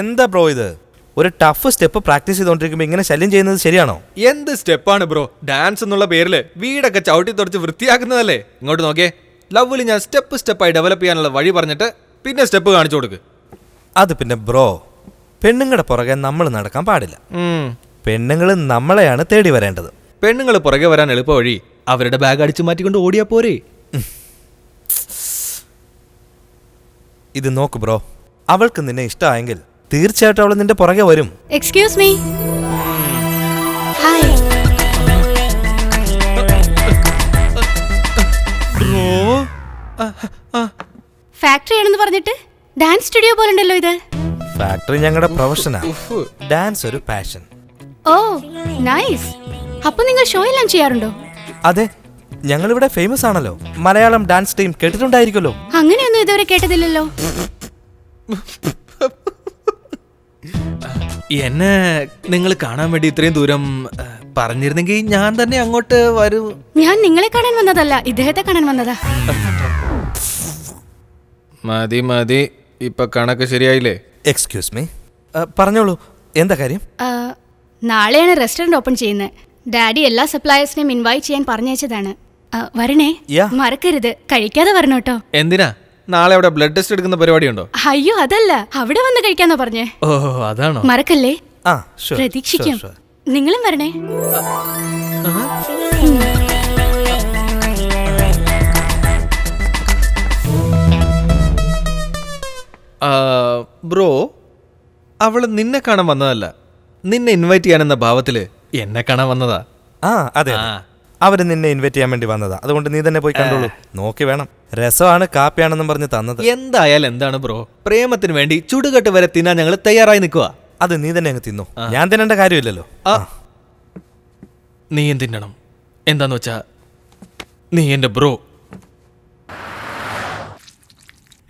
എന്താ ബ്രോ ഇത്? ഒരു ടഫ് സ്റ്റെപ്പ് പ്രാക്ടീസ് ചെയ്തോണ്ടിരിക്കുമ്പോ ഇങ്ങനെ ശല്യം ചെയ്യുന്നത് ശരിയാണോ? എന്ത് സ്റ്റെപ്പാണ് ബ്രോ? ഡാൻസ് എന്നുള്ള പേരില് വീടൊക്കെ ചവിട്ടി തുറച്ച് വൃത്തിയാക്കുന്നതല്ലേ? ഇങ്ങോട്ട് നോക്കിയേ, ലவ்വിൽ ഞാൻ സ്റ്റെപ്പായി ഡെവലപ്പ് ചെയ്യാനുള്ള വഴി പറഞ്ഞിട്ട് പിന്നെ സ്റ്റെപ്പ് കാണിച്ചു കൊടുക്ക്. അത് പിന്നെ ബ്രോ, പെണ്ണുങ്ങളുടെ പുറകെ നമ്മൾ നടക്കാൻ പാടില്ല. പെണ്ണുങ്ങൾ നമ്മളെയാണ് തേടി വരേണ്ടത്. പെണ്ണുങ്ങൾ പുറകെ വരാൻ എളുപ്പ വഴി അവരുടെ ബാഗ് അടിച്ചു മാറ്റിക്കൊണ്ട് ഓടിയാ പോരെ. ഇത് നോക്ക് ബ്രോ, അവൾക്ക് നിന്നെ ഇഷ്ടമായെങ്കിൽ തീർച്ചയായിട്ടും അവൾ നിന്റെ പുറകെ വരും. Excuse me. ഹായ്. ഫാക്ടറി ആണെന്ന് പറഞ്ഞിട്ട് ഡാൻസ് സ്റ്റുഡിയോ പോലുണ്ടല്ലോ ഇത്. ഫാക്ടറി ഞങ്ങളുടെ പ്രൊഫഷനാ, ഡാൻസ് ഒരു പാഷൻ. Oh nice. അപ്പൊ നിങ്ങൾ ഷോ എല്ലാം ചെയ്യാറുണ്ടോ? അതെ, ഞങ്ങളിവിടെ ഫേമസ് ആണല്ലോ. മലയാളം ഡാൻസ് ടീം കേട്ടിട്ടുണ്ടായിരിക്കുമല്ലോ. അങ്ങനെയൊന്നും ഇതുവരെ കേട്ടതില്ലല്ലോ. എന്നെ നിങ്ങൾ കാണാൻ വേണ്ടി ഇത്രയും ദൂരം പറഞ്ഞിരുന്നെങ്കിൽ ഞാൻ തന്നെ അങ്ങോട്ട് വരൂ. ഞാൻ നിങ്ങളെ കാണാൻ വന്നതല്ല, ഇദ്ദേഹത്തെ കാണാൻ വന്നതാ. മതി, ഇപ്പൊ കണക്ക് ശരിയായില്ലേ? എക്സ്ക്യൂസ് മീ, പറഞ്ഞോളൂ, എന്താ കാര്യം? നാളെയാണ് റെസ്റ്റോറന്റ് ഓപ്പൺ ചെയ്യുന്നത്. ഡാഡി എല്ലാ സപ്ലയേഴ്സിനെയും ഇൻവൈറ്റ് ചെയ്യാൻ പറഞ്ഞയച്ചതാണ്. വരണേ, മറക്കരുത്. കഴിക്കാതെ വരണോട്ടോ. എന്തിനാ? നാളെ അവിടെ ബ്ലഡ് ടെസ്റ്റ് എടുക്കുന്ന പരിപാടി ഉണ്ടോ? അയ്യോ അതല്ല, അവിടെ വന്ന് കഴിക്കാന്നോ പറഞ്ഞേ. ഓ അതാണോ? മറക്കല്ലേ. Sure, പ്രതീക്ഷിക്കാം. sure. നിങ്ങളും വരണേ. ബ്രോ, അവള് നിന്നെ കാണാൻ വന്നതല്ല, നിന്നെ ഇൻവൈറ്റ് ചെയ്യാനെന്ന ഭാവത്തില് എന്നെ കാണാൻ വന്നതാ. അതെ, അവര് നിന്നെ ഇൻവൈറ്റ് ചെയ്യാൻ വേണ്ടി വന്നതാ. അതുകൊണ്ട് നീ തന്നെ പോയി കണ്ടോളൂ. നോക്കി വേണം. രസമാണ്, കാപ്പിയാണെന്നും പറഞ്ഞ് തന്നത്. എന്തായാലും എന്താണ് ബ്രോ, പ്രേമത്തിന് വേണ്ടി ചുടുകെട്ട് വരെ തിന്നാൻ ഞങ്ങൾ തയ്യാറായി നിൽക്കുക. അത് നീ തന്നെ അങ്ങ് തിന്നു, ഞാൻ തിന്നേണ്ട കാര്യമില്ലല്ലോ. നീ തിന്നണം. എന്താന്ന് വെച്ചാ നീ എന്റെ ബ്രോ.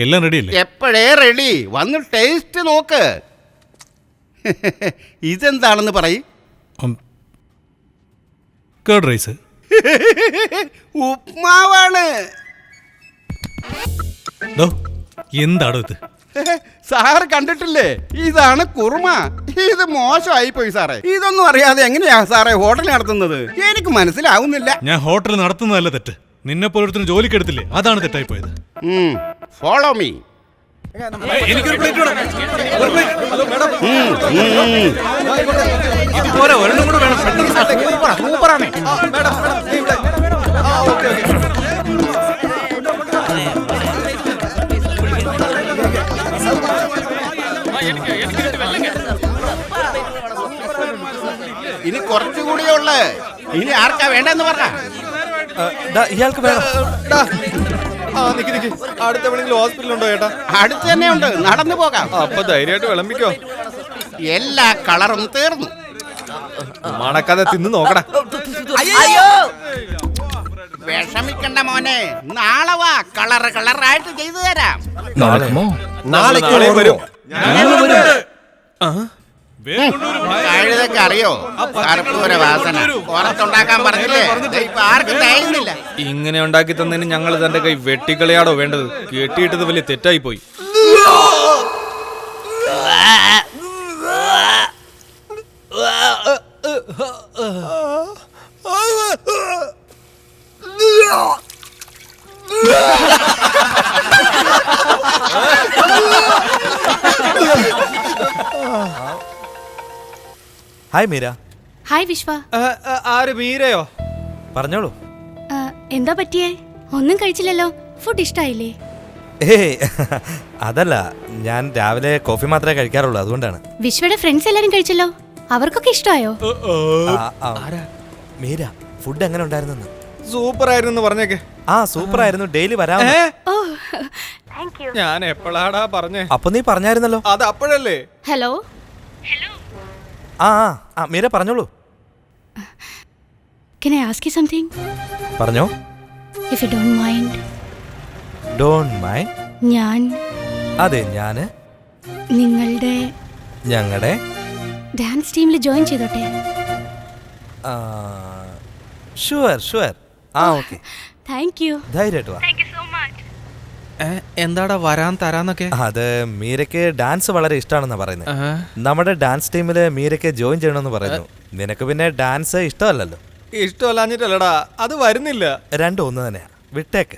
എല്ലാം റെഡി അല്ലേ? എപ്പോഴേ റെഡി. വന്ന് ടേസ്റ്റ് നോക്ക്. ഇതെന്താണെന്ന് പറയും. Curd rice. ഉപ്മാവാണ്. എന്താടോ ഇത്? സാറ് കണ്ടിട്ടില്ലേ? ഇതാണ് കുറുമ. ഇത് മോശമായി പോയി സാറേ. ഇതൊന്നും അറിയാതെ എങ്ങനെയാ സാറേ ഹോട്ടൽ നടത്തുന്നത്? എനിക്ക് മനസ്സിലാവുന്നില്ല. ഞാൻ ഹോട്ടൽ നടത്തുന്നതല്ല തെറ്റ്, നിന്നെ പോലൊരുത്തിന് ജോലിക്ക് എടുത്തില്ലേ, അതാണ് തെറ്റായി പോയത്. Follow me. എനിക്കൊരു പ്ലേറ്റ് വേണം. സൂപ്പറാണ്. ഇനി കുറച്ചുകൂടിയേ ഉള്ളു. ഇനി ആർക്കാ വേണ്ടെന്ന് പറഞ്ഞ? ഇയാൾക്ക് വേണം. അടുത്ത എവിടെയെങ്കിലും ഹോസ്പിറ്റലുണ്ടോ ചേട്ടാ? അടുത്ത് തന്നെ ഉണ്ട്, നടന്നു പോകാം. അപ്പൊ ധൈര്യമായിട്ട് വിളമ്പിക്കോ. എല്ലാ കളറും തീർന്നു. മണക്കാതെ തിന്ന് നോക്കടാ. വിഷമിക്കണ്ട മോനെ, നാളെ വാ, കളറായിട്ട് ചെയ്തു തരാം. നാളെ വരും. കഴുതൊക്കെ അറിയോ? കർപ്പൂര വാസന പുറത്തുണ്ടാക്കാൻ പറഞ്ഞില്ലേ? ഇപ്പൊ ആർക്കും തയ്യുന്നില്ല. ഇങ്ങനെ ഉണ്ടാക്കി തന്നതിന് ഞങ്ങൾ തന്റെ കൈ വെട്ടിക്കളിയാടോ വേണ്ടത്? കെട്ടിയിട്ടത് വലിയ തെറ്റായി പോയി. ഹായ് മീര. ഹായ് വിശ്വ. ആര്? മീരയോ? പറഞ്ഞോളൂ. എന്താ പറ്റിയേ? ഒന്നും കഴിച്ചില്ലല്ലോ. ഫുഡ് ഇഷ്ടായില്ലേ? അതല്ല, ഞാൻ രാവിലെ കോഫി മാത്രമേ കഴിക്കാറുള്ളൂ, അതുകൊണ്ടാണ്. വിശ്വയുടെ ഫ്രണ്ട്സ് എല്ലാരും കഴിച്ചല്ലോ, അവർക്കൊക്കെ ഇഷ്ടമായോ? മീര, ഫുഡ് എങ്ങനെ ഉണ്ടായിരുന്നു? സൂപ്പർ ആയിരുന്നു പറഞ്ഞേക്കെ. സൂപ്പർ ആയിരുന്നു. ഡെയിലി വരാം. ഞാൻ എപ്പോഴാടാ പറഞ്ഞേ? അപ്പൊ നീ പറഞ്ഞായിരുന്നല്ലോ. അത് അപ്പോഴല്ലേ. ഹലോ. മീര പറഞ്ഞോളൂ. Can I ask you something? പറഞ്ഞോ. If you don't mind. Don't mind? ഞാന് ഞങ്ങളുടെ ഡാൻസ് ടീമിൽ ജോയിൻ ചെയ്തോട്ടെ? ഷുവർ. ഓക്കെ. Thank you. ധൈര്യമായിട്ട് വാ. എന്താടാ വരാൻ തരാന്നൊക്കെ? അത് മീരയ്ക്ക് ഡാൻസ് വളരെ ഇഷ്ടമാണെന്നാ പറയുന്നത്. നമ്മുടെ ഡാൻസ് ടീമില് മീരയ്ക്ക് ജോയിൻ ചെയ്യണമെന്ന് പറയുന്നു. നിനക്ക് പിന്നെ ഡാൻസ് ഇഷ്ടമല്ലല്ലോ. ഇഷ്ടമല്ലാഞ്ഞിട്ടല്ലടാ, അത് വരുന്നില്ല. രണ്ടും ഒന്ന് തന്നെയാ, വിട്ടേക്ക്.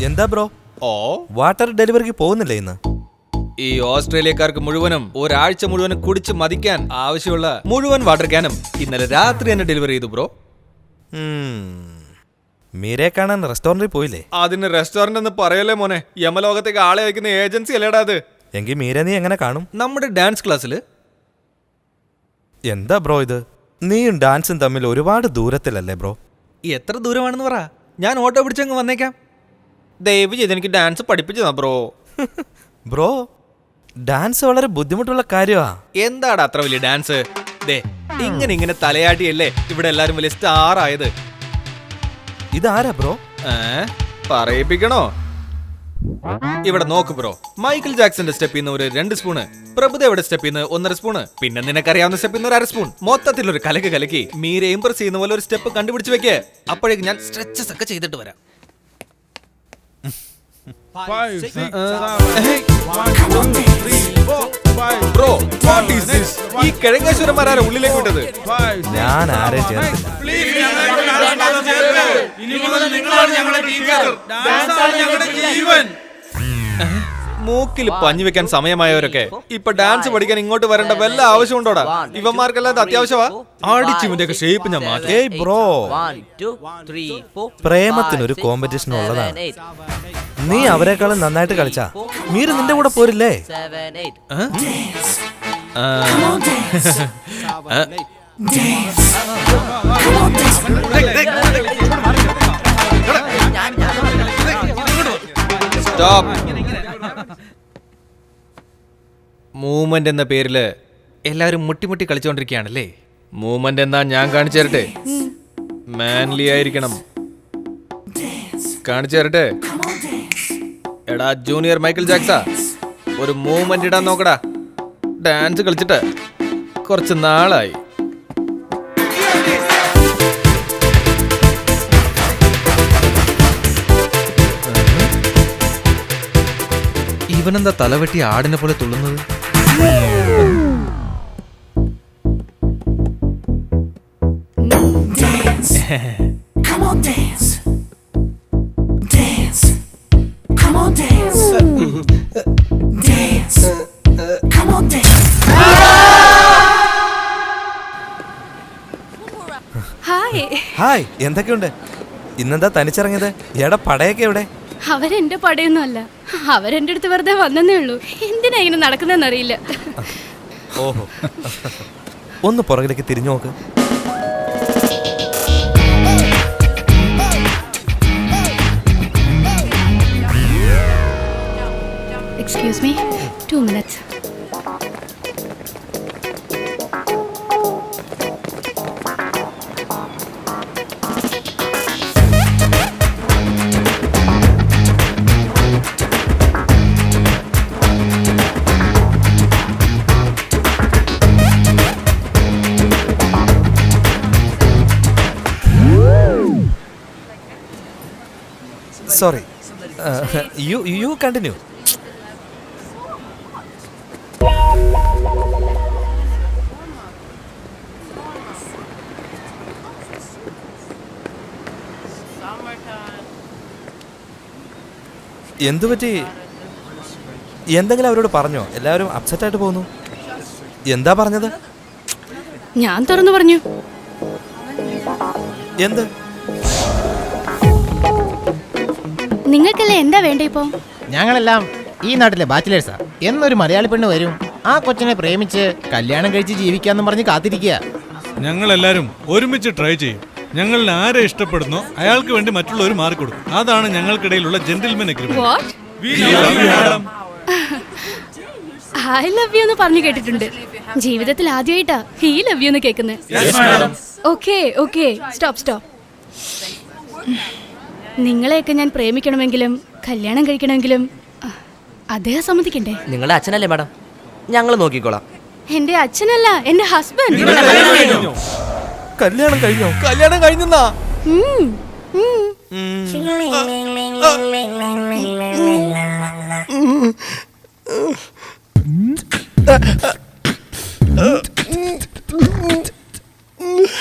എന്താ ബ്രോ, വാട്ടർ ഡെലിവറിക്ക് പോകുന്നില്ലേ ഇന്ന്? ഈ ഓസ്ട്രേലിയക്കാർക്ക് മുഴുവനും ഒരാഴ്ച മുഴുവനും കുടിച്ച് മതിക്കാൻ ആവശ്യമുള്ള മുഴുവൻ വാട്ടർ ക്യാനും ഇന്നലെ രാത്രി തന്നെ ഡെലിവറി ചെയ്തു ബ്രോ. മീരയെ കാണാൻ റെസ്റ്റോറന്റിൽ പോയില്ലേ? അതിന് റെസ്റ്റോറന്റ് എന്ന് പറയല്ലേ മോനെ, യമലോകത്തേക്ക് ആളെ അയക്കുന്ന ഏജൻസി അല്ലേടാ അത്. എങ്കിൽ മീര നീ എങ്ങനെ കാണും? നമ്മുടെ ഡാൻസ് ക്ലാസ്സില്. എന്താ ബ്രോ ഇത്, നീയും ഡാൻസും തമ്മിൽ ഒരുപാട് ദൂരത്തിലല്ലേ ബ്രോ? എത്ര ദൂരമാണെന്ന് പറ, ഞാൻ ഓട്ടോ പിടിച്ചങ്ങ് വന്നേക്കാം. ദയവ് ചെയ്ത് എനിക്ക് ഡാൻസ് പഠിപ്പിച്ചതാ ബ്രോ. ബ്രോ, ഡാൻസ് വളരെ ബുദ്ധിമുട്ടുള്ള കാര്യമാ. എന്താടാ അത്ര വലിയ ഡാൻസ്? ദേ ഇങ്ങനെ തലയാട്ടിയല്ലേ ഇവിടെ എല്ലാരും വലിയ സ്റ്റാർ ആയത്. ഇതാരാ ബ്രോ? പറയിപ്പിക്കണോ? ഇവിടെ നോക്ക് ബ്രോ, മൈക്കിൾ ജാക്സന്റെ സ്റ്റെപ്പിൽ നിന്ന് ഒരു 2 സ്പൂണ്, പ്രഭുദേവയുടെ സ്റ്റെപ്പിൽ നിന്ന് 1.5 സ്പൂണ്, പിന്നെ നിനക്കറിയാവുന്ന സ്റ്റെപ്പിൽ നിന്ന് 1/2 സ്പൂൺ, മൊത്തത്തിൽ ഒരു കലക്കി മീരെ ഇംപ്രസ് ചെയ്യുന്ന പോലെ ഒരു സ്റ്റെപ്പ് കണ്ടുപിടിച്ച് വെക്കേ. അപ്പോഴേക്ക് ഞാൻ സ്ട്രെച്ചസ് ഒക്കെ ചെയ്തിട്ട് വരാം. Bro, what is this? ഈ കിഴങ്ങേശ്വരന്മാരാരാ ഉള്ളിലേക്ക് വിട്ടത്? ഞാൻ ആരെയും ചേർത്തില്ല. മൂക്കിൽ പഞ്ഞു വെക്കാൻ സമയമായവരൊക്കെ ഇപ്പൊ ഡാൻസ് പഠിക്കാൻ ഇങ്ങോട്ട് വരേണ്ട വല്ല ആവശ്യമുണ്ടോടാ? ഇവന്മാർക്കല്ലാതെ അത്യാവശ്യമാ? ആടിച്ചിവന്റെ ഒക്കെ ഷേപ്പ് ഞാൻ മാറ്റി. ഏയ് ബ്രോ, പ്രേമത്തിനൊരു കോമ്പറ്റീഷൻ ഉള്ളതാണ്. നീ അവരെക്കാളും നന്നായിട്ട് കളിച്ചാ മീര നിന്റെ കൂടെ പോരില്ലേ? സ്റ്റോപ്പ്. മൂവ്മെന്റ് എന്ന പേരില് എല്ലാവരും മുട്ടിമുട്ടി കളിച്ചോണ്ടിരിക്കുകയാണല്ലേ. മൂവ്മെന്റ് എന്നാ ഞാൻ കാണിച്ചു തരട്ടെ. മാൻലി ആയിരിക്കണം. കാണിച്ചു തരട്ടെ. എടാ ജൂനിയർ മൈക്കിൾ ജാക്സ, ഒരു മൂവ്മെന്റ് ഇടാൻ നോക്കടാ. ഡാൻസ് കളിച്ചിട്ട് കുറച്ച് നാളായി. ഇവനെന്താ തലവെട്ടി ആടിനെ പോലെ തുള്ളുന്നത്? ഹായ്, എന്തൊക്കെയുണ്ട്? ഇന്നെന്താ തനിച്ചിറങ്ങിയത്? എടാ പടയൊക്കെ എവിടെ? അവരെന്റെ പടയൊന്നും അല്ല, അവരെന്റെ അടുത്ത് വെറുതെ വന്നേ ഉള്ളൂ. എന്തിനാ ഇങ്ങനെ നടക്കുന്നതെന്നറിയില്ല. ഓഹോ, ഒന്ന് പുറകിലേക്ക് തിരിഞ്ഞു നോക്ക്. Excuse me, 2 minutes. Sorry, you continue. എന്തുപറ്റി? എന്തെങ്കിലും അവരോട് പറഞ്ഞോ? എല്ലാവരും അപ്സെറ്റ് ആയിട്ട് പോകുന്നു. എന്താ പറഞ്ഞത്? ഞാൻ തുറന്നു പറഞ്ഞു. എന്ത്? നിങ്ങൾക്കല്ലേ എന്താ വേണ്ട ഇപ്പോ? ഞങ്ങളെല്ലാം ഈ നാട്ടിലെ ബാച്ചിലേഴ്സാ. എന്നൊരു മലയാളി പെണ്ണ് വരും, ആ കൊച്ചിനെ പ്രേമിച്ച് കല്യാണം കഴിച്ച് ജീവിക്കാന്നും പറഞ്ഞ് കാത്തിരിക്കുക. ഞങ്ങളെല്ലാരും ഒരുമിച്ച് ട്രൈ ചെയ്യും. ഞങ്ങളിൽ ആരെ ഇഷ്ടപ്പെടുന്നോ അയാൾക്ക് വേണ്ടി മറ്റുള്ളവർ മാറിക്കൊടുക്കും. അതാണ് ഞങ്ങൾക്കിടയിലുള്ള gentlemen agreement. I love you എന്ന് പറഞ്ഞു കേട്ടിട്ടുണ്ട്. ജീവിതത്തിൽ ആദ്യമായിട്ടാ ഹീ ലവ് യു എന്ന് കേൾക്കുന്നത്. Okay okay, stop. നിങ്ങളെയൊക്കെ ഞാൻ പ്രേമിക്കണമെങ്കിലും കല്യാണം കഴിക്കണമെങ്കിലും അദ്ദേഹം സമ്മതിക്കണ്ടേ? നിങ്ങളുടെ അച്ഛനല്ലേ മാഡം, ഞങ്ങൾ നോക്കിക്കോളാം. എന്റെ അച്ഛനല്ല, എന്റെ ഹസ്ബൻഡ്. കല്യാണം കഴിഞ്ഞോ? കല്യാണം കഴിഞ്ഞെന്നാ?